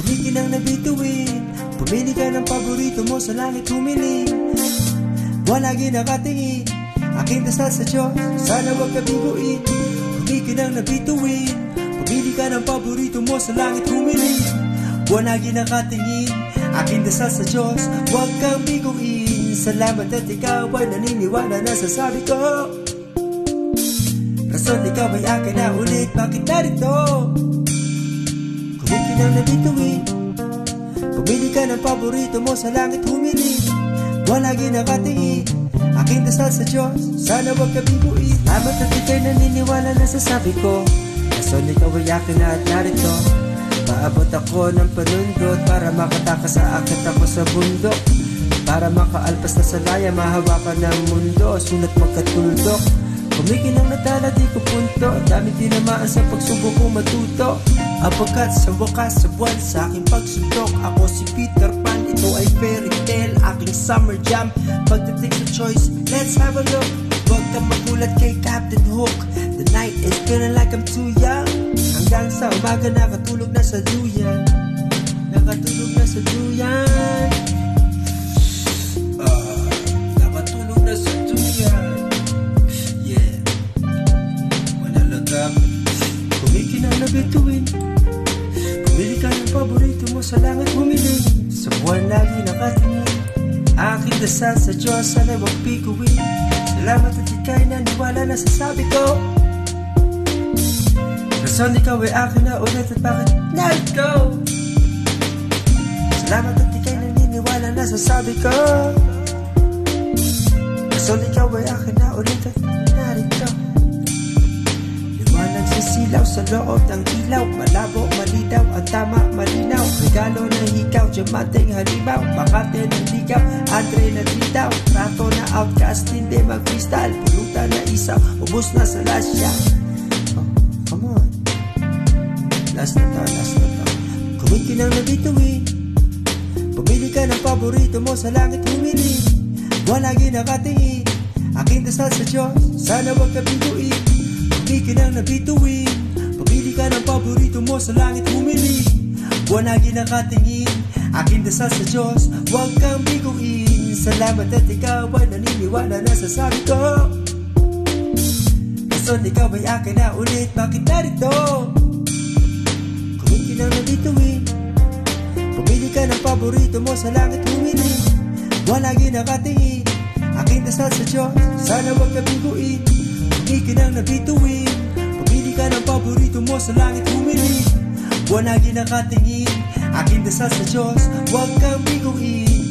Kumikinang na bituin, pumili ka ng paborito mo, sa langit humiling. Wala nakatingin, aking dasal sa Diyos, sana wag ka biguin. Kumikinang na bituin, pumili ka ng paborito mo, sa langit humiling. Wala nakatingin, aking dasal sa Diyos, wag kang biguin. Salamat at ikaw ay naniniwala na sasabi ko. Rason ikaw ay akin na ulit, bakit narito? Kumikinang na bituin, pumili ka ng paborito mo, sa langit humiling. Wala nakatingin, aking dasal sa Diyos, sana wag ka biguin. Salamat at ika'y naniniwala na sasabi ko. Rason ikaw ay akin na at narito. Paabot ako ng panundot para makatakas sa akit ako sa bundok. Para makaalpas na sa laya, mahawakan ng mundo, sulat magkatuldok. Kumikinang natala di ko punto, dami tinamaan sa pagsubok kong matuto. Abagat sa wakas sa buwan sa aking pagsuntok. Ako si Peter Pan, ito ay fairy tale, aking summer jam. Pagdating sa choice, let's have a look. Huwag kang magulat kay Captain Hook. The night is feeling like I'm too young. Hanggang sa umaga nakatulog na sa duyan. Nakatulog na sa duyan. Nakatulog na sa duyan. Yeah. Manalagap. Kumikinang na bituin, pumili ka ng paborito mo, sa langit humiling. Sa buwan lagi nakatingin, aking dasal sa Diyos, sana wag biguin. Salamat at ika'y naniwala na sasabi ko. Rason ikaw ay akin na ulit, at bakit narito? Salamat at ika'y naniniwala na sasabi ko. Rason ikaw ay akin na ulit, at narito. Liwanag sa silaw sa loob ng ilaw, malabo, malinaw, ang tama, malinaw. Regalo ng hikaw, diamanteng halimaw, Makate ng ligaw, Andre na litaw. Trato na outcast, hindi mag-freestyle. Pulutan na isa, ubos na sa lasya. Oh, come on. Last na to. Kumikinang na bituin, pumili ka ng paborito mo, sa langit humiling. Wala nakatingin, aking dasal sa Diyos, sana wag ka biguin. Kumikinang na bituin, pumili ka ng paborito mo, sa langit humiling. Wala nakatingin, aking dasal sa Diyos, wag kang biguin. Salamat at ikaw ay naniniwala na sasabi ko. Rason ikaw ay akin na ulit, bakit narito? Kumikinang na bituin, pumili ka ng paborito mo, sa langit humiling. Wala nakatingin, aking dasal sa Diyos, sana wag ka biguin. Kumikinang na bituin, pumili ka ng paborito mo, sa langit humiling. Wala nakatingin, aking dasal sa Diyos, wag kang biguin.